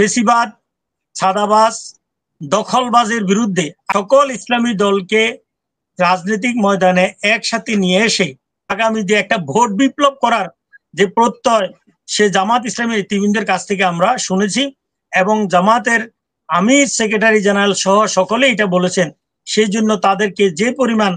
ফেসিবাদ, ছাদাবাজ, দখলবাজের বিরুদ্ধে সকল ইসলামী দলকে রাজনৈতিক ময়দানে একসাথে নিয়ে এসে আগামী যে একটা ভোট বিপ্লব করার যে প্রত্যয়, সে জামাত ইসলামী নেতৃবৃন্দের কাছ থেকে আমরা শুনেছি এবং জামাতের আমির, সেক্রেটারি জেনারেল সহ সকলে এটা বলেছেন। সেই জন্য তাদেরকে যে পরিমাণ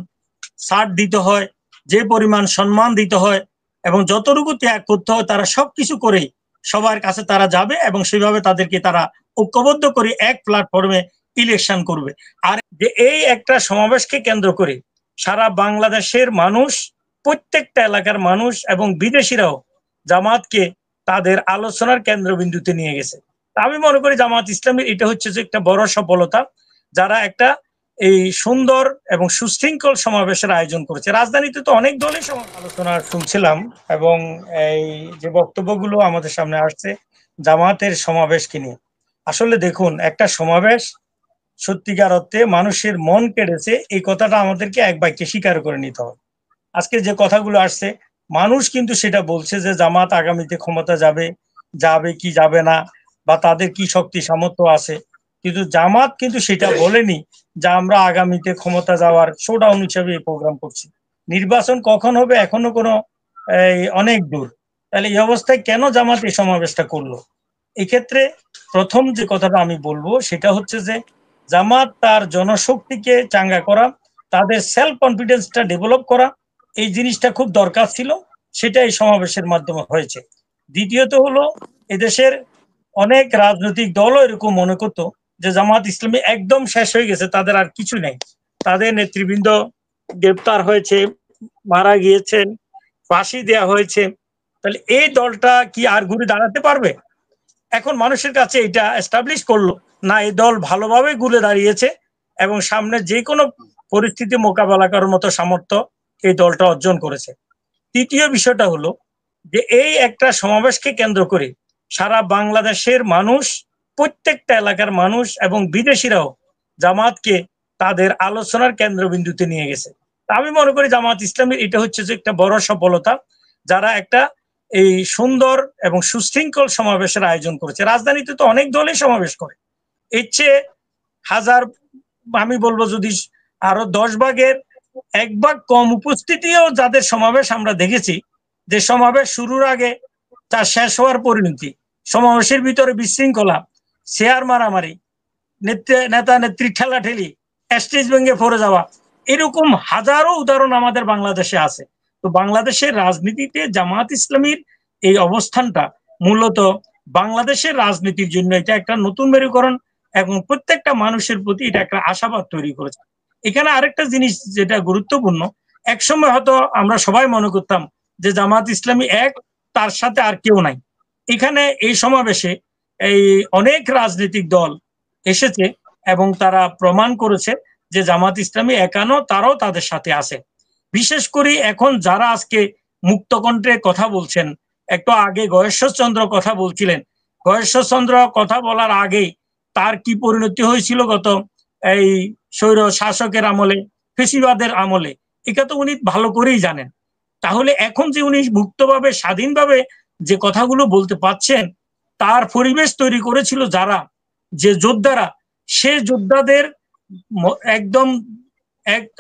ছাড় দিতে হয়, যে পরিমাণ সম্মান দিতে হয় এবং যতটুকু ত্যাগ করতে হয়, তারা সবকিছু করে সবার কাছে তারা যাবে এবং সেভাবে তাদেরকে তারা ঐক্যবদ্ধ করে এক প্ল্যাটফর্মে ইলেকশন করবে। আর যে এই একটা সমাবেশকে কেন্দ্র করে সারা বাংলাদেশের মানুষ, প্রত্যেকটা এলাকার মানুষ এবং বিদেশিরাও জামাতকে তাদের আলোচনার কেন্দ্রবিন্দুতে নিয়ে গেছে। আমি মনে করি জামাত ইসলামীর এটা হচ্ছে যে একটা বড় সফলতা, যারা একটা এই সুন্দর এবং সুশৃঙ্খল সমাবেশের আয়োজন করেছে। রাজধানীতে তো অনেক দলই আলোচনা শুনছিলাম এবং এই যে বক্তব্যগুলো আমাদের সামনে আসছে জামাতের সমাবেশকে নিয়ে, আসলে দেখুন, একটা সমাবেশ সত্যিকার অর্থে মানুষের মন কেড়েছে, এই কথাটা আমাদেরকে এক বাক্যে স্বীকার করে নিতে হবে। আজকে যে কথাগুলো আসছে, মানুষ কিন্তু সেটা বলছে যে জামাত আগামীতে ক্ষমতা যাবে, যাবে কি যাবে না, বা তাদের কি শক্তি সামর্থ্য আছে, কিন্তু জামাত কিন্তু সেটা বলেনি যে আমরা আগামীতে ক্ষমতা যাওয়ার শোডাউন হিসেবে এই প্রোগ্রাম করছি। নির্বাচন কখন হবে এখনো কোনো অনেক দূর। তাহলে এই অবস্থায় কেন জামাত এই সমাবেশটা করলো? এক্ষেত্রে প্রথম যে কথাটা আমি বলবো সেটা হচ্ছে যে জামাত তার জনশক্তিকে চাঙ্গা করা, তাদের সেলফ কনফিডেন্সটা ডেভেলপ করা, এই জিনিসটা খুব দরকার ছিল, সেটা এই সমাবেশের মাধ্যমে হয়েছে। দ্বিতীয়ত হলো, এদেশের অনেক রাজনৈতিক দলও এরকম মনে করতো যে জামাত ইসলামী একদম শেষ হয়ে গেছে, তাদের আর কিছু নেই, তাদের নেতৃবৃন্দ গ্রেপ্তার হয়েছে, মারা গিয়েছেন, ফাঁসি দেওয়া হয়েছে, তাহলে এই দলটা কি আর ঘুরে দাঁড়াতে পারবে? এখন মানুষের কাছে এটা এস্টাবলিশ করলো না, এই দল ভালোভাবে ঘুরে দাঁড়িয়েছে এবং সামনে যে কোনো পরিস্থিতি মোকাবেলা করার মতো সামর্থ্য এই দলটা অর্জন করেছে। তৃতীয় বিষয়টা হলো যে এই একটা সমাবেশকে কেন্দ্র করে সারা বাংলাদেশের মানুষ, প্রত্যেকটা এলাকার মানুষ এবং বিদেশিরাও জামাতকে তাদের আলোচনার কেন্দ্রবিন্দুতে নিয়ে গেছে। আমি মনে করি জামাত ইসলামীর এটা হচ্ছে যে একটা বড় সফলতা, যারা একটা এই সুন্দর এবং সুশৃঙ্খল সমাবেশের আয়োজন করেছে। রাজধানীতে তো অনেক দলই সমাবেশ করে, এর চেয়ে হাজার, আমি বলবো যদি আরো 10 ভাগের 1 ভাগ কম উপস্থিতিও যাদের সমাবেশ আমরা দেখেছি, যে সমাবেশ শুরুর আগে তার শেষ হওয়ার পরিণতি, সমাবেশের ভিতরে বিশৃঙ্খলা, শেয়ার মারামারি, নেতা নেত্রী ঠেলাঠেলি, স্টেজ ভেঙে পড়ে যাওয়া, এরকম হাজারো উদাহরণ আমাদের বাংলাদেশে আছে। তো বাংলাদেশের রাজনীতিতে জামাত ইসলামীর এই অবস্থানটা মূলত বাংলাদেশের রাজনীতির জন্য এটা একটা নতুন মেরুকরণ এবং প্রত্যেকটা মানুষের প্রতি এটা একটা আশাবাদ তৈরি করেছে। এখানে আরেকটা জিনিস যেটা গুরুত্বপূর্ণ, একসময় হয়তো আমরা সবাই মনে করতাম যে জামাত ইসলামী এক, তার সাথে আর কেউ নাই। এখানে এই সমাবেশে এই অনেক রাজনৈতিক দল এসেছে এবং তারা প্রমাণ করেছে যে জামাত ইসলামী একানো, তারাও তাদের সাথে আছে। বিশেষ করে এখন যারা আজকে মুক্তকণ্ঠে কথা বলছেন, একটু আগে গয়েশ্বরচন্দ্র কথা বলছিলেন, গয়েশ্বরচন্দ্র কথা বলার আগে তার কি পরিণতি হয়েছিল গত এই স্বৈর শাসকের আমলে, ফেসিবাদের আমলে, এটা তো উনি ভালো করেই জানেন। তাহলে এখন যে উনি মুক্তভাবে স্বাধীনভাবে যে কথাগুলো বলতে পারছেন, তার পরিবেশ তৈরি করেছিল যারা, যে যোদ্ধারা, সে যোদ্ধাদের একদম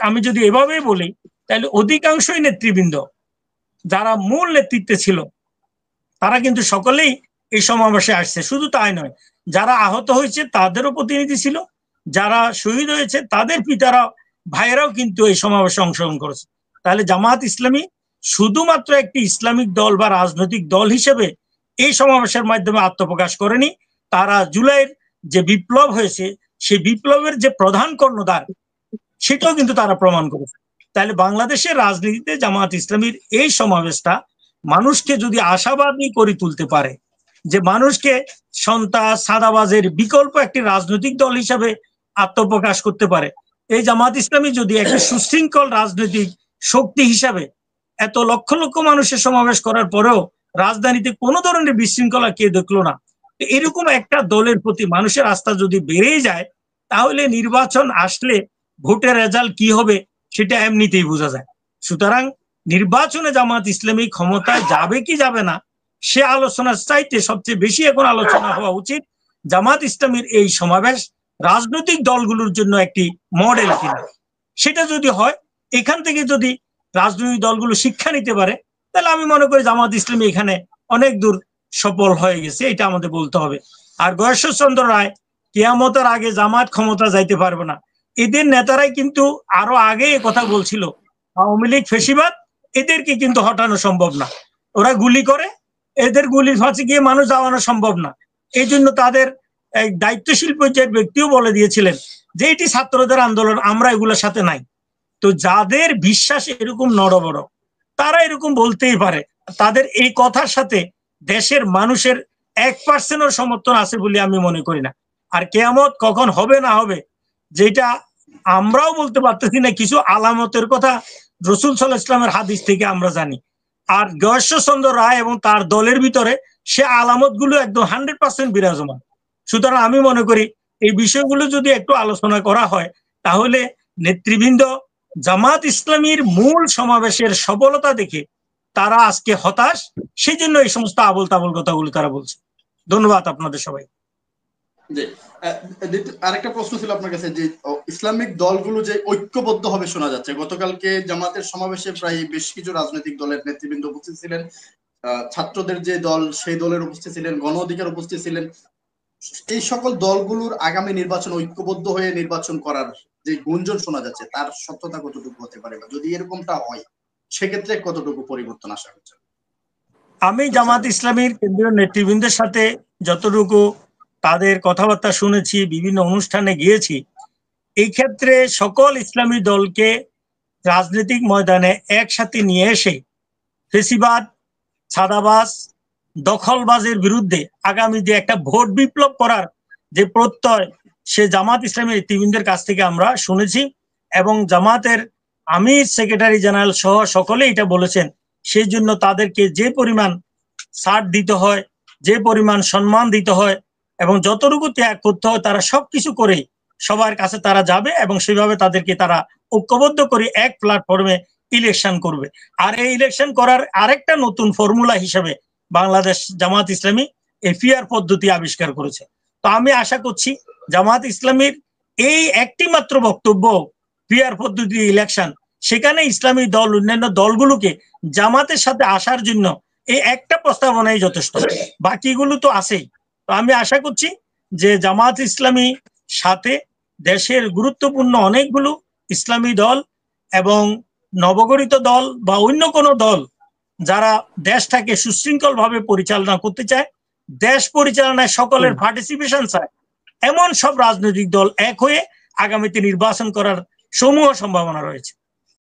আমি যদি এভাবেই বলি, তাহলে অধিকাংশই নেতৃবৃন্দ যারা মূল নেতৃত্বে ছিল, তারা কিন্তু সকলেই এই সমাবেশে আসছে। শুধু তাই নয়, যারা আহত হয়েছে তাদেরও প্রতিনিধি ছিল, যারা শহীদ হয়েছে তাদের পিতারা, ভাইয়েরাও কিন্তু এই সমাবেশে অংশগ্রহণ করেছে। তাহলে জামাত ইসলামী শুধুমাত্র একটি ইসলামিক দল বা রাজনৈতিক দল হিসেবে এই সমাবেশের মাধ্যমে আত্মপ্রকাশ করেনি, তারা জুলাইয়ের যে বিপ্লব হয়েছে সেই বিপ্লবের যে প্রধান কর্ণধার, সেটাও কিন্তু তারা প্রমাণ করেছে। তাহলে বাংলাদেশের রাজনীতিতে জামাত ইসলামীর এই সমাবেশটা মানুষকে যদি আশাবাদী করে তুলতে পারে, যে মানুষকে সন্ত্রাস, সাদাবাজের বিকল্প একটি রাজনৈতিক দল হিসাবে আত্মপ্রকাশ করতে পারে, এই জামাত ইসলামী যদি একটি সুশৃঙ্খল রাজনৈতিক শক্তি হিসাবে এত লক্ষ লক্ষ মানুষের সমাবেশ করার পরেও রাজধানীতে কোনো ধরনের বিশৃঙ্খলা কে দেখলো না, এরকম একটা দলের প্রতি মানুষের আস্থা যদি বেড়ে যায়, তাহলে নির্বাচন আসলে ভোটের রেজাল্ট কি হবে সেটা এমনিতেই বোঝা যায়। সুতরাং নির্বাচনে জামাত ইসলামী ক্ষমতায় যাবে কি যাবে না, সে আলোচনার চাইতে সবচেয়ে বেশি এখন আলোচনা হওয়া উচিত জামাত ইসলামীর এই সমাবেশ রাজনৈতিক দলগুলোর জন্য একটি মডেল কিনা। সেটা যদি হয়, এখান থেকে যদি রাজনৈতিক দলগুলো শিক্ষা নিতে পারে, তাহলে আমি মনে করি জামাত ইসলামী এখানে অনেক দূর সফল হয়ে গেছে, এটা আমাদের বলতে হবে। আর গয়েশ্বরচন্দ্র রায় কিয়ামতের আগে জামাত ক্ষমতা যাইতে পারবে না, এদের নেতারাই কিন্তু আরো আগে কথা বলছিল আওয়ামী লীগ ফেসিবাদ, এদেরকে কিন্তু হটানো সম্ভব না। ওরা গুলি করে, এদের গুলির ফাঁসে গিয়ে মানুষ যাওয়ানো সম্ভব না। এই জন্য তাদের দায়িত্বশীল পর্যায়ের ব্যক্তিও বলে দিয়েছিলেন যে এটি ছাত্রদের আন্দোলন, আমরা এগুলোর সাথে নাই। তো যাদের বিশ্বাস এরকম নড়বড়, তারা এরকম বলতেই পারে। তাদের এই কথার সাথে দেশের মানুষের 1% সমর্থন আছে বলে আমি মনে করি না। আর কিয়ামত কখন হবে না হবে, যেটা আমরাও বলতে পারতেছি না, কিছু আলামতের কথা রাসূল সাল্লাল্লাহু আলাইহি ওয়াসাল্লামের হাদিস থেকে আমরা জানি। আর গয়েশ্বরচন্দ্র রায় এবং তার দলের ভিতরে সে আলামত গুলো একদম 100% বিরাজমান। সুতরাং আমি মনে করি এই বিষয়গুলো যদি একটু আলোচনা করা হয়, তাহলে নেতৃবৃন্দ জামাত ইসলামীর মূল সমাবেশের সফলতা দেখে তারা আজকে হতাশ, সেই জন্য এই সমস্ত আবল তাবল কথাগুলো তারা বলছে। ধন্যবাদ আপনাদের সবাই। আরেকটা প্রশ্ন ছিল আপনার কাছে, যে ইসলামিক দলগুলো যে ঐক্যবদ্ধ হবে শোনা যাচ্ছে, গতকালকে জামাতের সমাবেশে প্রায় বেশ কিছু রাজনৈতিক দলের নেতৃবৃন্দ উপস্থিত ছিলেন, ছাত্রদের যে দল সেই দলের উপস্থিত ছিলেন, গণ অধিকার উপস্থিত ছিলেন। এই সকল দলগুলোর আগামী নির্বাচন ঐক্যবদ্ধ হয়ে নির্বাচন করার যে গুঞ্জন শোনা যাচ্ছে, তার সত্যতা কতটুকু হতে পারে, বা যদি এরকমটা হয় সেক্ষেত্রে কতটুকু পরিবর্তন আশা করছেন? আমি জামাত ইসলামীর কেন্দ্রীয় নেতৃবৃন্দের সাথে যতটুকু তাদের কথাবার্তা শুনেছি, বিভিন্ন অনুষ্ঠানে গিয়েছি, এই ক্ষেত্রে সকল ইসলামী দলকে রাজনৈতিক ময়দানে একসাথে নিয়ে এসে ফেসিবাদ, ছাদাবাজ, দখলবাজের বিরুদ্ধে আগামী যে একটা ভোট বিপ্লব করার যে প্রত্যয়, সে জামাত ইসলামী নেতৃবৃন্দের কাছ থেকে আমরা শুনেছি। এবং জামাতের আমির, সেক্রেটারি জেনারেল সহ সকলে এটা বলেছেন। সেই জন্য তাদেরকে যে পরিমাণ ছাড় দিতে হয়, যে পরিমাণ সম্মান দিতে হয় এবং যতটুকু ত্যাগ করতে হয়, তারা সবকিছু করে সবার কাছে তারা যাবে এবং সেভাবে তাদেরকে তারা ঐক্যবদ্ধ করে এক প্ল্যাটফর্মে ইলেকশন করবে। আর এই ইলেকশন করার আরেকটা নতুন ফর্মুলা হিসেবে বাংলাদেশ জামাত ইসলামী এফিআর পদ্ধতি আবিষ্কার করেছে। তো আমি আশা করছি জামাত ইসলামীর এই একটি মাত্র বক্তব্য, পিআর পদ্ধতি ইলেকশন, সেখানে ইসলামী দল অন্যান্য দলগুলোকে জামাতের সাথে আসার জন্য এই একটা প্রস্তাবনাই যথেষ্ট, বাকিগুলো তো আছেই। তো আমি আশা করছি যে জামাত ইসলামী সাথে দেশের গুরুত্বপূর্ণ অনেকগুলো ইসলামী দল এবং নবগঠিত দল বা অন্য কোনো দল যারা দেশটাকে সুশৃঙ্খল ভাবে পরিচালনা করতে চায়, দেশ পরিচালনায় সকলের পার্টিসিপেশন চায়, এমন সব রাজনৈতিক দল এক হয়ে আগামীতে নির্বাচন করার সমূহ সম্ভাবনা রয়েছে।